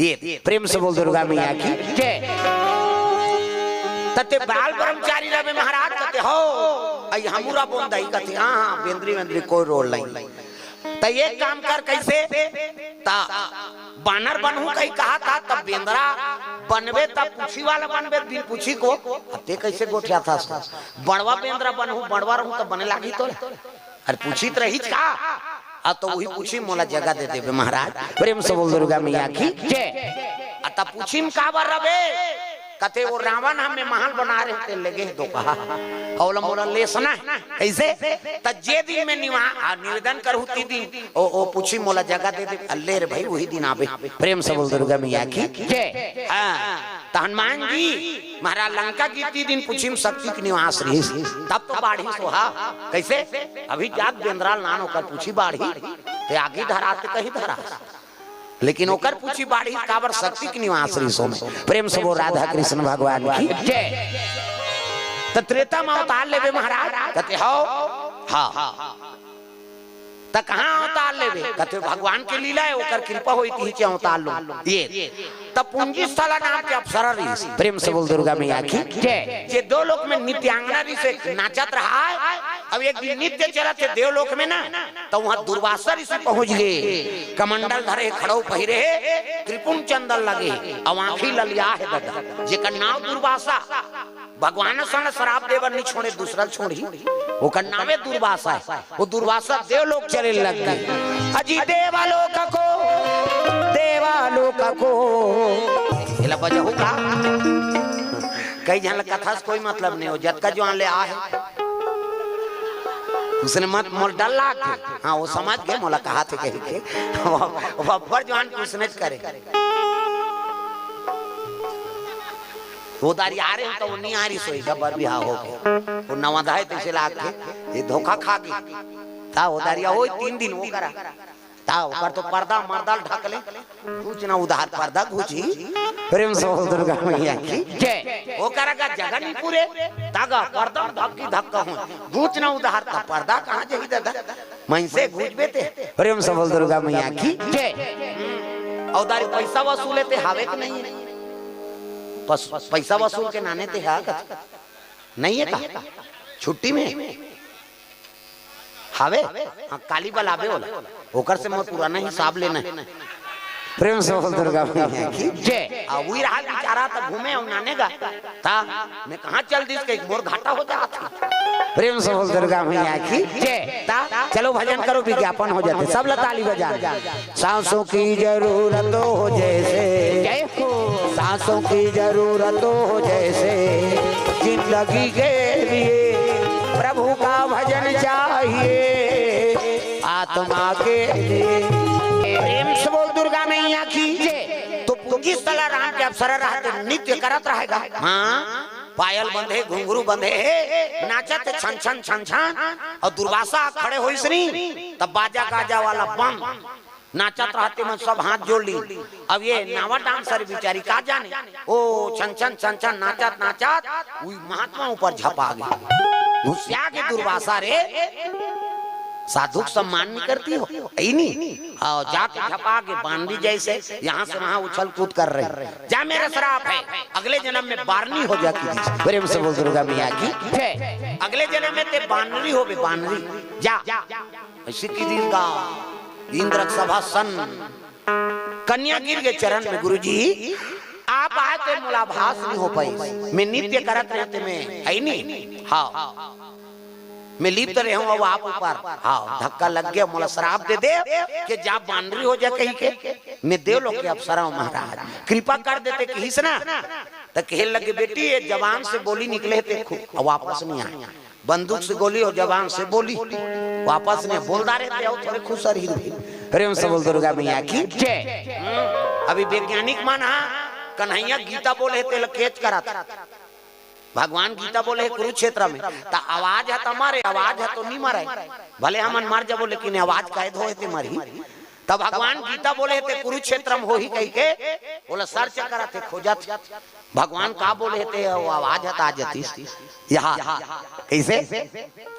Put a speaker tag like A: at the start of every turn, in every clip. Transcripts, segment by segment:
A: ये प्रेम से बोल दुर्गा मैया की जय। तते बाल ब्रह्मचारी रहे महाराज कहते हो आई हमरा बोंदाई कहते हां बेंद्री बेंद्री कोई रोल नहीं त ये काम कर कैसे ता बानर बनहू कहीं कहा था तब बेंद्रा बनवे तब पूछी वाला बनवे बिन पूछी को ते कैसे गोठिया था बड़वा बेंद्रा बनहू बड़वा रहूं तब बने लागी तो अरे पूछी तो रही का आ तो वही पूछी मोला जगह दे देवे महाराज प्रेम से बोल दुर्गा मैया की जय। आ तब पूछी में का बर रवे कहते वो रावण हमें महल बना रहे थे लगे तो कहा औला मोला लेसना ऐसे त जे दिन में निवेदन करहु ती दिन ओ पूछी मोला जगह दे दे अल्ले रे भाई वही दिन आवे प्रेम से बोल दुर्गा मैया की जय। हां त हनुमान जी महाराज लंका की ती दिन पूछी में शक्ति के निवास रही तब तो बाढ़ी सोहा कैसे अभी जात बेंद्राल नानो कर पूछी बाढ़ी ते आगे धरा ते कहीं धरा लेकिन ओकर पूछी बाढ़ी काबर शक्ति के निवास रिसो में प्रेम से वो राधा कृष्ण भगवान की जय। त त्रेता में अवतार लेवे महाराज कहते हो हां त कहां अवतार लेवे कहते भगवान के लीला है ओकर कृपा होई थी चे अवतार लो ये तब पूंजी स्थला नाम के अप्सरा ऋषि प्रेम से बोल दुर्गा मैया की जय। जे दो लोक में नित्यांगना ऋषि नाचत रहा है अब एक दिन नित्य चला थे देवलोक में ना तो वहां दुर्वासा ऋषि पहुंच गए कमंडल धरे खड़ो पहिरे त्रिपुण चंदन लगे अब आंखी ललिया है दादा जेकर नाम दुर्वासा भगवान सन शराब देवर नहीं छोड़े दूसरा छोड़ी ओकर नामे दुर्वासा है वो दुर्वासा देवलोक चले लग गए अजी देवालोक को इला बजा होगा कई जन कथा से कोई मतलब नहीं हो जत का जो ले आ है उसने मत मोल डल्ला के हाँ वो समझ गए मोला कहा थे कहीं के वो बड़ जवान उसने करे वो दारी आ रहे हैं तो वो नहीं आ रही सोई जबर बिहा हो गया वो नवाधाए तो इसे लाग के ये धोखा खा गई था वो दारिया हो 3 दिन वो करा ता ऊपर तो पर्दा मर्दा ढक ले कुछ ना उधार पर्दा घुची प्रेम से दुर्गा मैया की जय। वो करेगा जगह नहीं पूरे तागा पर्दा धक्की धक्का हो घुच ना उधार ता पर्दा कहां जाई दादा मैं से घुच बेते प्रेम से दुर्गा मैया की जय। औदारी पैसा वसूले ते हावे के नहीं पैसा वसूल के नाने ते हा नहीं है का छुट्टी में हावे हाँ काली बलावे होला ओकर से मैं पुराना हिसाब लेना है प्रेम से दुर्गा मैया की जय। आ वही रहा बेचारा तब घूमे और नानेगा था मैं कहां चल दी इसके मोर घाटा हो जाता प्रेम से दुर्गा मैया की जय। ता चलो भजन करो विज्ञापन हो जाते सब ताली बजा सांसों की जरूरत हो जैसे जय हो सांसों की जरूरत हो जैसे जिंदगी के लिए प्रभु का भजन चाहिए आत्मा के लिए प्रेम से बोल दुर्गा मैया की जय। तो पूंजी स्थला राम के अप्सरा रहते नित्य करत रहेगा हाँ पायल बंधे घुंघरू बंधे नाचत छन छन छन छन और दुर्वासा खड़े हुई सनी तब बाजा गाजा वाला बम नाचत रहते में सब हाथ जोड़ ली अब ये नावा डांसर बिचारी का जाने ओ छन छन छन छन नाचत नाचत वही महात्मा ऊपर झपा गई घुसिया के दुर्वासा रे साधु सम्मान नहीं करती हो नहीं और जाके झपा के बांधी जैसे यहाँ से वहाँ उछल कूद कर रहे जा मेरा श्राप है अगले जन्म में बारनी हो जाती प्रेम से बोल दुर्गा मैया की जय। अगले जन्म में ते बानरी हो बे बानरी जा ऐसी की दीर्घा इंद्र सभा सन कन्या गिर के चरण में गुरुजी आप आए थे मुलाभास नहीं हो पाई मैं नित्य करत रहते में है नहीं हाँ मैं लिप्त रहे हूँ अब आप ऊपर हाँ धक्का लग गया मोला श्राप दे दे कि जा बानरी हो जा कहीं के मैं देवलोक के अप्सरा हूँ महाराज कृपा कर देते कहीं से ना तो कहे लगे बेटी ये जवान से बोली निकले थे वापस नहीं आए बंदूक से गोली और जवान से बोली वापस नहीं बोलता रहते हो थोड़े खुश रही प्रेम से बोल दुर्गा मैया की जय। अभी वैज्ञानिक माना कन्हैया गीता बोले थे केच करा था भगवान गीता बोले कुरुक्षेत्र में ता आवाज है तुम्हारे आवाज है तो नहीं मरे भले हमन मर जाबो लेकिन आवाज कैद होए थे मरी तब भगवान गीता बोले थे कुरुक्षेत्र में हो ही कही के बोला सर्च करा थे खोजत भगवान का बोले थे वो आवाज हटा जती यहाँ कैसे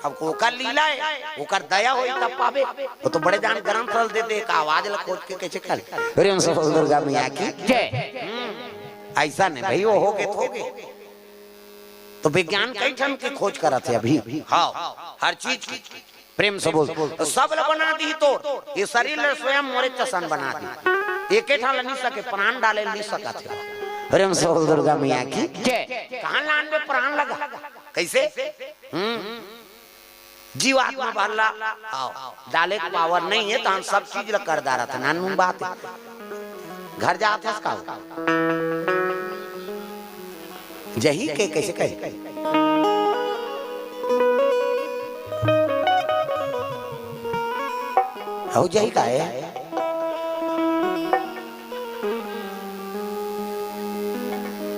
A: अब ओकर लीला है ओकर दया होई तब पावे वो तो बड़े जान ग्रंथ रल देते एक आवाज ला खोज के कैसे कर प्रेम से बोल दुर्गा मैया की जय। ऐसा नहीं भाई वो हो गए तो विज्ञान कई ठन की खोज करा थे अभी हाँ हर चीज की प्रेम से बोल तो सब ल बना दी तो ये शरीर स्वयं मोरे चसन बना दी एक ठान नहीं सके प्राण डाले नहीं सका थे प्रेम से बोल दुर्गा मैया की जय। कहां लान में प्राण लगा कैसे जीवात्मा भला डाले का पावर नहीं है तो हम सब चीज ल कर दा रहा था नानू बात घर जाते इसका जही के कैसे कहे हो जाई का है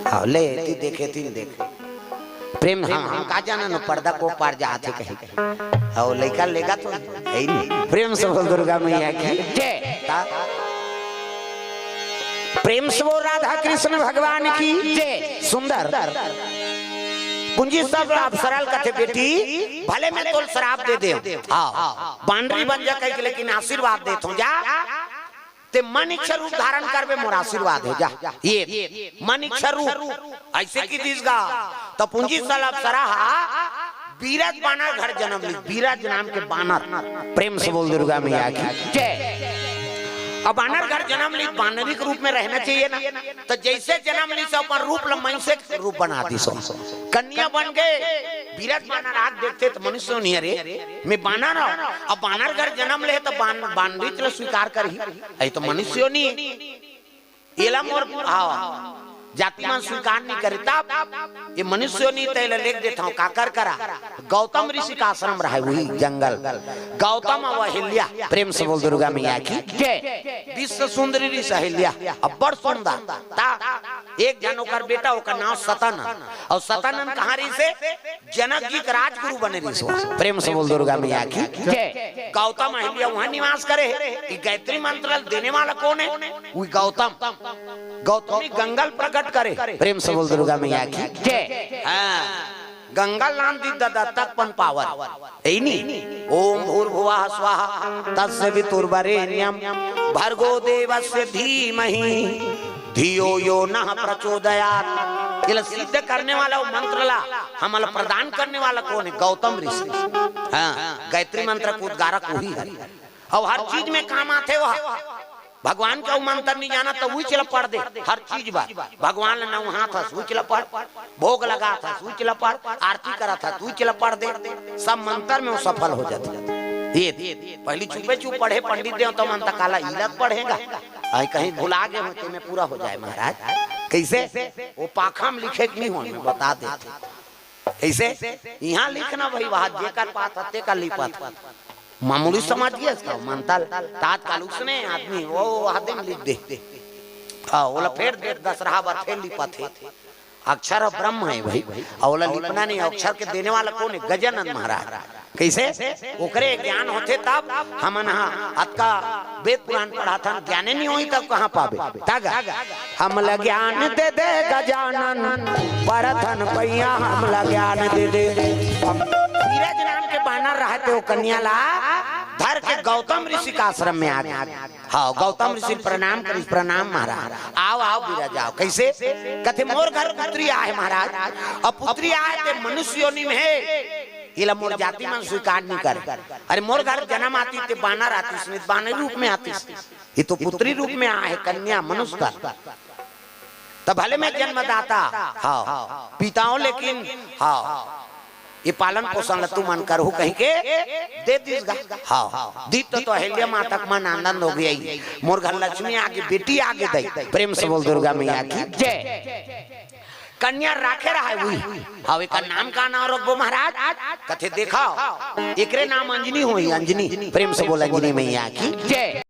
A: हाँ ले देखे तीन देखे प्रेम हम का जाना न पर्दा को पार जाते कहीं कहीं और लड़का लेगा तो है ही नहीं प्रेम से बोल दुर्गा मैया की जय। प्रेम से बोल राधा कृष्ण भगवान की जय। सुंदर कुंजी सब आप सरल कथे बेटी भले मैं तो शराब दे दे हाँ बांडरी बन जा कहीं लेकिन आशीर्वाद दे तू जा ते मन इच्छा रूप धारण करबे मोर आशीर्वाद है जा ये मन इच्छा रूप ऐसे की दिसगा तो पुंजी सलाब सराहा बीरज बानर घर जन्म ली बीरज नाम के बानर प्रेम से बोल दुर्गा मैया की जय। अब बानर घर जन्म ली बानरिक रूप में रहना चाहिए ना तो जैसे जन्म ली से अपन रूप लम्बई से रूप बना दी सो कन्या बन गए बीरज बानर आग देखते तो मनुष्य नहीं अरे मैं बानर हूं अब बानर घर जन्म ले तो बानरी चलो स्वीकार कर ही तो मनुष्य नहीं एला मोर जातिमान स्वीकार नहीं करे तब ये मनुष्य नहीं तैले लेख देता हूँ काकर करा गौतम ऋषि का आश्रम रहा वही जंगल गौतम और अहिल्या प्रेम से बोल दुर्गा मैया की जय। विश्व सुंदरी ऋषि अहिल्या अब बड़ सुंदर ता एक जन ओकर बेटा ओकर नाम सतानंद और सतानंद कहाँ रही से जनक जी का राजगुरु बने रही प्रेम से बोल दुर्गा मैया की जय। गौतम अहिल्या वहाँ निवास करे गायत्री मंत्र देने वाला कौन है वही गौतम गौतमी गंगल प्रकट करे प्रेम से बोल दुर्गा मैया की जय। गंगा नाम दी दत्तक पन पावर यही नहीं ओम भूर्भुवः स्वाहा तस्य वितुर्वरेण्यं भर्गो देवस्य धीमहि धियो यो नः प्रचोदयात्। ये सिद्ध करने वाला वो मंत्र ला हमला प्रदान करने वाला कौन है गौतम ऋषि गायत्री मंत्र को उद्गारक वही है और हर चीज में काम आते वह भगवान का मंत्र नहीं जाना तो वही चला पढ़ दे हर चीज बात भगवान ने वहां था वही चला पढ़ भोग लगा था वही चला पढ़ आरती करा था वही चला पढ़ दे सब मंत्र में वो सफल हो जाते ये पहली चुपे चुप पढ़े पंडित दे तो मंत्र काला इलत पढ़ेगा आई कहीं भुला गए होते में पूरा हो जाए महाराज कैसे वो पाखा में लिखे नहीं हो बता देते ऐसे यहाँ लिखना भाई वहां जेकर पात हत्ते का लिपत मामूली समझ गया इसका मनता तात्काल उसने आदमी वो आदमी लिख दे हाँ ओला फेर दे दसरा बार फेर लिपा थे अक्षर ब्रह्म है भाई ओला लिपना नहीं अक्षर के देने वाला कौन है गजानंद महाराज कैसे ओकरे ज्ञान होते तब हमन अतका वेद पुराण पढ़ा था ज्ञान नहीं हुई तब कहाँ पावे तागा हमला ज्ञान दे दे गजानन परथन पैया हमला ज्ञान दे दे धीरज नाम के बानर रहते हो कन्या ला धर के गौतम ऋषि का आश्रम में आ गए हाँ गौतम ऋषि प्रणाम करी प्रणाम महाराज आओ आओ बिराज आओ कैसे कहते मोर घर पुत्री आए महाराज और पुत्री आए थे मनुष्य योनि में है ये मोर जाति मन स्वीकार नहीं करे अरे मोर घर जन्म आती थे बानर आती इसमें बानर रूप में आती ये तो पुत्री रूप में आए कन्या मनुष्य का तब भले में जन्मदाता हाँ पिताओं लेकिन हाँ ये पालन पोषण तू मन करो कहीं के दे दीस हाँ दीप तो अहिल्या माता का मन आनंद हो गया मोर घर लक्ष्मी आगे बेटी आगे दई प्रेम से बोल दुर्गा मैया की जय। कन्या राखे रहा है वही हाँ एक नाम का नाम रखबो महाराज कथे देखा एकरे नाम अंजनी हुई अंजनी प्रेम से बोल अंजनी मैया की जय।